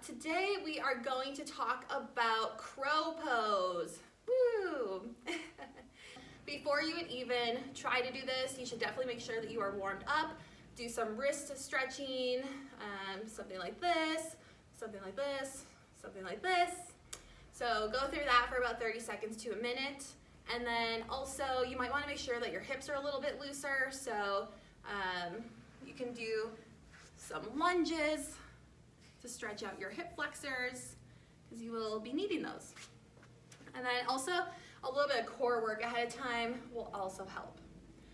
Today we are going to talk about crow pose. Woo! Before you would even try to do this, you should definitely make sure that you are warmed up. Do some wrist stretching, something like this, something like this, something like this. So go through that for about 30 seconds to a minute. And then also you might want to make sure that your hips are a little bit looser. So you can do some lunges to stretch out your hip flexors because you will be needing those. And then also a little bit of core work ahead of time will also help.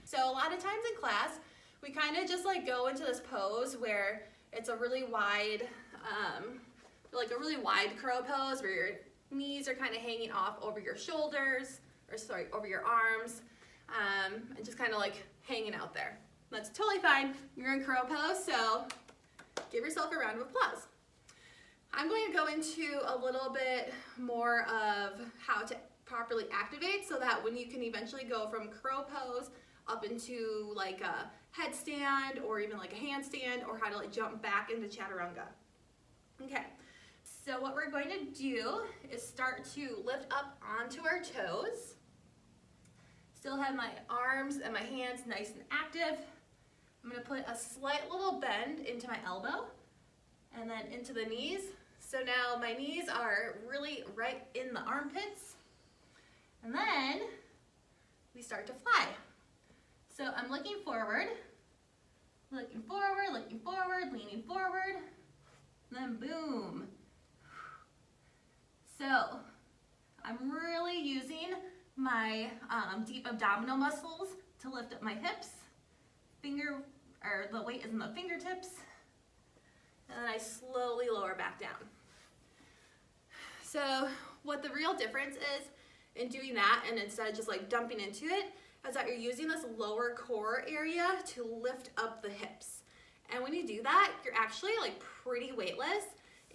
So a lot of times in class, we kind of just like go into this pose where it's a really wide, like a really wide crow pose where your knees are kind of hanging off over your shoulders, or sorry, over your arms, and just kind of like hanging out there. That's totally fine. You're in crow pose, so give yourself a round of applause. I'm going to go into a little bit more of how to properly activate so that when you can eventually go from crow pose up into like a headstand or even like a handstand, or how to like jump back into chaturanga. Okay, so what we're going to do is start to lift up onto our toes. Still have my arms and my hands nice and active. I'm going to put a slight little bend into my elbow and then into the knees. So now my knees are really right in the armpits. And then we start to fly. So I'm looking forward, leaning forward, then boom. So I'm really using my deep abdominal muscles to lift up my hips. The weight is in the fingertips. And then I slowly lower back down. So what the real difference is in doing that, and instead of just like dumping into it, is that you're using this lower core area to lift up the hips. And when you do that, you're actually like pretty weightless,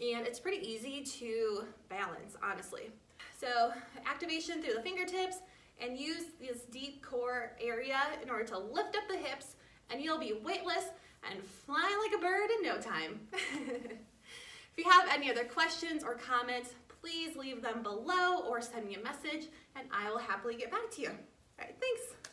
and it's pretty easy to balance, honestly. So activation through the fingertips, and use this deep core area in order to lift up the hips, and you'll be weightless and flying like a bird in no time. If you have any other questions or comments, please leave them below or send me a message, and I will happily get back to you. All right, thanks.